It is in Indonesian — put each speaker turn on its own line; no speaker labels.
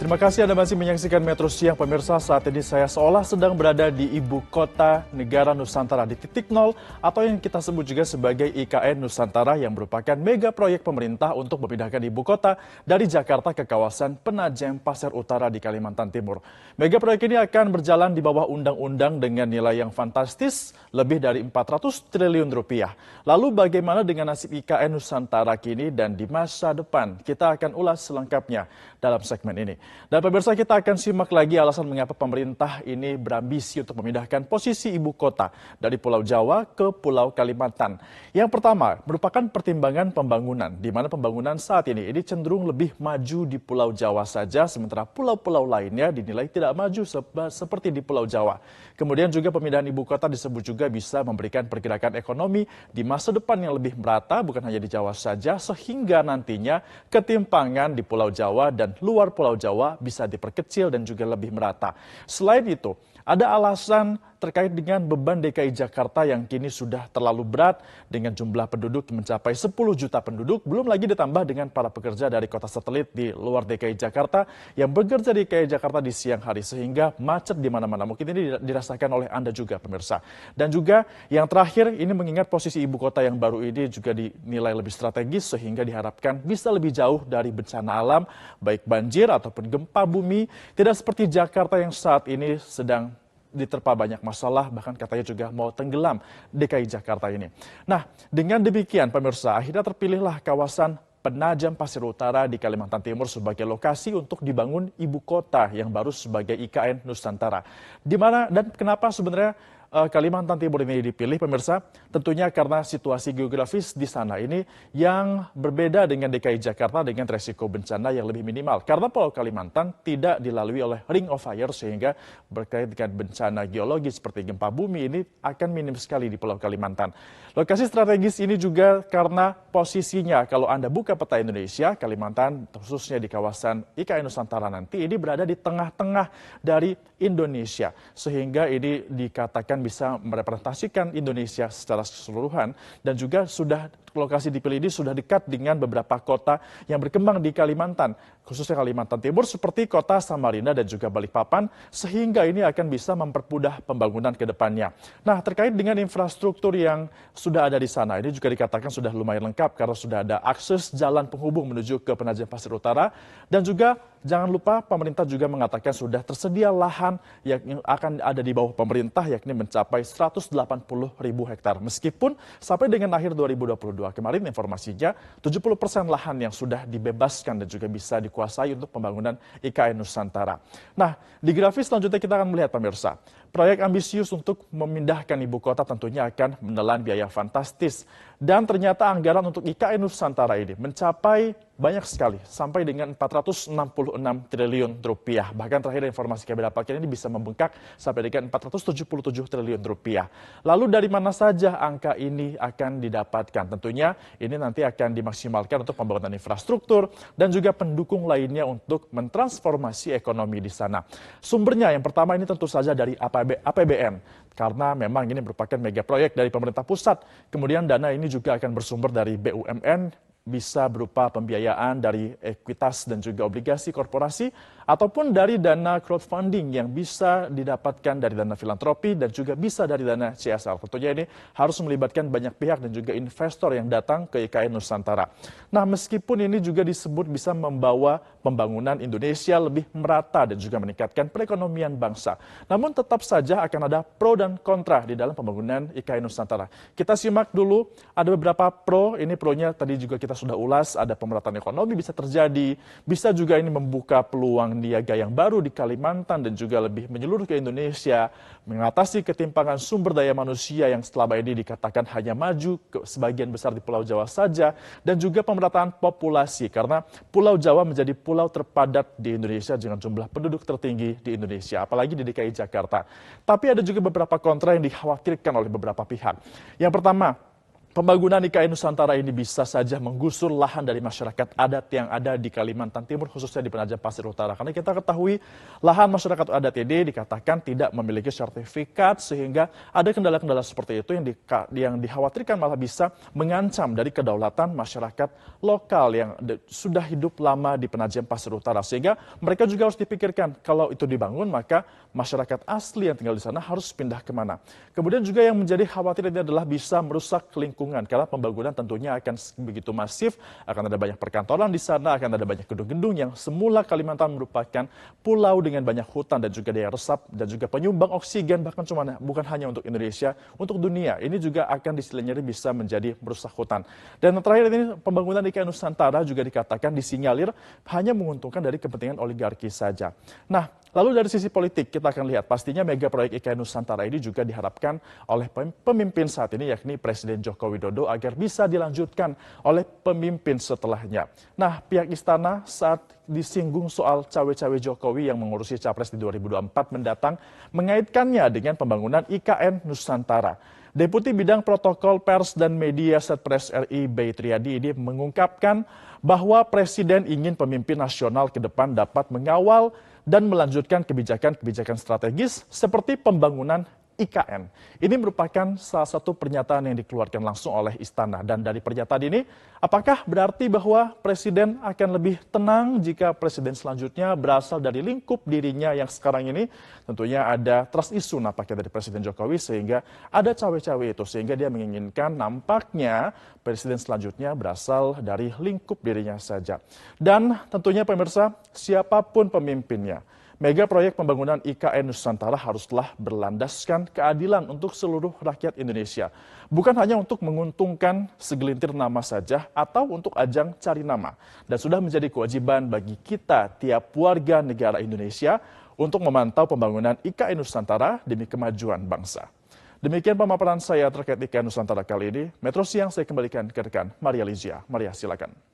Terima kasih Anda masih menyaksikan Metro Siang pemirsa. Saat ini saya seolah sedang berada di ibu kota negara Nusantara di titik nol atau yang kita sebut juga sebagai IKN Nusantara yang merupakan mega proyek pemerintah untuk memindahkan ibu kota dari Jakarta ke kawasan Penajam Pasir Utara di Kalimantan Timur. Mega proyek ini akan berjalan di bawah undang-undang dengan nilai yang fantastis lebih dari 400 triliun rupiah. Lalu bagaimana dengan nasib IKN Nusantara kini dan di masa depan? Kita akan ulas selengkapnya dalam segmen ini. Dan pemirsa, kita akan simak lagi alasan mengapa pemerintah ini berambisi untuk memindahkan posisi ibu kota dari Pulau Jawa ke Pulau Kalimantan. Yang pertama merupakan pertimbangan pembangunan, di mana pembangunan saat ini cenderung lebih maju di Pulau Jawa saja, sementara pulau-pulau lainnya dinilai tidak maju seperti di Pulau Jawa. Kemudian juga pemindahan ibu kota disebut juga bisa memberikan pergerakan ekonomi di masa depan yang lebih merata, bukan hanya di Jawa saja, sehingga nantinya ketimpangan di Pulau Jawa dan luar Pulau Jawa bisa diperkecil dan juga lebih merata. Selain itu, ada alasan terkait dengan beban DKI Jakarta yang kini sudah terlalu berat dengan jumlah penduduk mencapai 10 juta penduduk, belum lagi ditambah dengan para pekerja dari kota satelit di luar DKI Jakarta yang bekerja di DKI Jakarta di siang hari, sehingga macet di mana-mana. Mungkin ini dirasakan oleh Anda juga pemirsa. Dan juga yang terakhir, ini mengingat posisi ibu kota yang baru ini juga dinilai lebih strategis, sehingga diharapkan bisa lebih jauh dari bencana alam, baik banjir ataupun gempa bumi, tidak seperti Jakarta yang saat ini sedang diterpa banyak masalah, bahkan katanya juga mau tenggelam DKI Jakarta ini. Nah, dengan demikian pemirsa, akhirnya terpilihlah kawasan Penajam Pasir Utara di Kalimantan Timur sebagai lokasi untuk dibangun ibu kota yang baru sebagai IKN Nusantara. Di mana dan kenapa sebenarnya Kalimantan Timur ini dipilih pemirsa? Tentunya karena situasi geografis di sana ini yang berbeda dengan DKI Jakarta dengan resiko bencana yang lebih minimal. Karena Pulau Kalimantan tidak dilalui oleh Ring of Fire, sehingga berkait dengan bencana geologis seperti gempa bumi ini akan minim sekali di Pulau Kalimantan. Lokasi strategis ini juga karena posisinya, kalau Anda buka peta Indonesia, Kalimantan khususnya di kawasan IKN Nusantara nanti ini berada di tengah-tengah dari Indonesia, sehingga ini dikatakan bisa merepresentasikan Indonesia secara keseluruhan, dan juga sudah lokasi dipilih ini sudah dekat dengan beberapa kota yang berkembang di Kalimantan, khususnya Kalimantan Timur seperti kota Samarinda dan juga Balikpapan, sehingga ini akan bisa mempermudah pembangunan ke depannya. Nah, terkait dengan infrastruktur yang sudah ada di sana, ini juga dikatakan sudah lumayan lengkap karena sudah ada akses jalan penghubung menuju ke Penajam Pasir Utara, dan juga jangan lupa pemerintah juga mengatakan sudah tersedia lahan yang akan ada di bawah pemerintah, yakni mencapai 180.000 hektar. Meskipun sampai dengan akhir 2022 kemarin informasinya 70% lahan yang sudah dibebaskan dan juga bisa dikuasai untuk pembangunan IKN Nusantara. Nah, di grafis selanjutnya kita akan melihat pemirsa, proyek ambisius untuk memindahkan ibu kota tentunya akan menelan biaya fantastis. Dan ternyata anggaran untuk IKN Nusantara ini mencapai banyak sekali, sampai dengan 466 triliun rupiah. Bahkan terakhir informasi kami dapatkan ini bisa membengkak sampai dengan 477 triliun rupiah. Lalu dari mana saja angka ini akan didapatkan? Tentunya ini nanti akan dimaksimalkan untuk pembangunan infrastruktur dan juga pendukung lainnya untuk mentransformasi ekonomi di sana. Sumbernya yang pertama ini tentu saja dari APBN. Karena memang ini merupakan mega proyek dari pemerintah pusat. Kemudian dana ini juga akan bersumber dari BUMN, bisa berupa pembiayaan dari ekuitas dan juga obligasi korporasi, ataupun dari dana crowdfunding yang bisa didapatkan dari dana filantropi dan juga bisa dari dana CSR. Tentunya ini harus melibatkan banyak pihak dan juga investor yang datang ke IKN Nusantara. Nah, meskipun ini juga disebut bisa membawa pembangunan Indonesia lebih merata dan juga meningkatkan perekonomian bangsa, namun tetap saja akan ada pro dan kontra di dalam pembangunan IKN Nusantara. Kita simak dulu, ada beberapa pro. Ini pro-nya tadi juga kita sudah ulas, ada pemerataan ekonomi bisa terjadi, bisa juga ini membuka peluang niaga yang baru di Kalimantan dan juga lebih menyeluruh ke Indonesia, mengatasi ketimpangan sumber daya manusia yang selama ini dikatakan hanya maju ke sebagian besar di Pulau Jawa saja, dan juga pemerataan populasi karena Pulau Jawa menjadi pulau terpadat di Indonesia dengan jumlah penduduk tertinggi di Indonesia, apalagi di DKI Jakarta. Tapi ada juga beberapa kontra yang dikhawatirkan oleh beberapa pihak. Yang pertama, Pembangunan IKN Nusantara ini bisa saja menggusur lahan dari masyarakat adat yang ada di Kalimantan Timur, khususnya di Penajam Pasir Utara. Karena kita ketahui lahan masyarakat adat ini dikatakan tidak memiliki sertifikat, sehingga ada kendala-kendala seperti itu yang dikhawatirkan malah bisa mengancam dari kedaulatan masyarakat lokal yang sudah hidup lama di Penajam Pasir Utara. Sehingga mereka juga harus dipikirkan, kalau itu dibangun maka masyarakat asli yang tinggal di sana harus pindah kemana. Kemudian juga yang menjadi khawatir ini adalah bisa merusak lingkungan. Karena pembangunan tentunya akan begitu masif, akan ada banyak perkantoran di sana, akan ada banyak gedung-gedung yang semula Kalimantan merupakan pulau dengan banyak hutan dan juga daya resap dan juga penyumbang oksigen, bahkan bukan hanya untuk Indonesia, untuk dunia. Ini juga akan disinyalir bisa menjadi merusak hutan. Dan terakhir ini pembangunan IKN Nusantara juga dikatakan disinyalir hanya menguntungkan dari kepentingan oligarki saja. Nah, lalu dari sisi politik kita akan lihat pastinya mega proyek IKN Nusantara ini juga diharapkan oleh pemimpin saat ini, yakni Presiden Joko Widodo, agar bisa dilanjutkan oleh pemimpin setelahnya. Nah, pihak istana saat disinggung soal cawe-cawe Jokowi yang mengurusi Capres di 2024 mendatang mengaitkannya dengan pembangunan IKN Nusantara. Deputi Bidang Protokol Pers dan Media Setpres RI Bay Triadi ini mengungkapkan bahwa Presiden ingin pemimpin nasional ke depan dapat mengawal dan melanjutkan kebijakan-kebijakan strategis seperti pembangunan IKN. Ini merupakan salah satu pernyataan yang dikeluarkan langsung oleh istana. Dan dari pernyataan ini, apakah berarti bahwa Presiden akan lebih tenang jika Presiden selanjutnya berasal dari lingkup dirinya yang sekarang ini? Tentunya ada trust issue nampaknya dari Presiden Jokowi, sehingga ada cawe-cawe itu. Sehingga dia menginginkan nampaknya Presiden selanjutnya berasal dari lingkup dirinya saja. Dan tentunya pemirsa, siapapun pemimpinnya, mega proyek pembangunan IKN Nusantara haruslah berlandaskan keadilan untuk seluruh rakyat Indonesia. Bukan hanya untuk menguntungkan segelintir nama saja atau untuk ajang cari nama. Dan sudah menjadi kewajiban bagi kita, tiap warga negara Indonesia, untuk memantau pembangunan IKN Nusantara demi kemajuan bangsa. Demikian pemaparan saya terkait IKN Nusantara kali ini. Metro Siang saya kembalikan ke rekan Maria Lizia. Maria, silakan.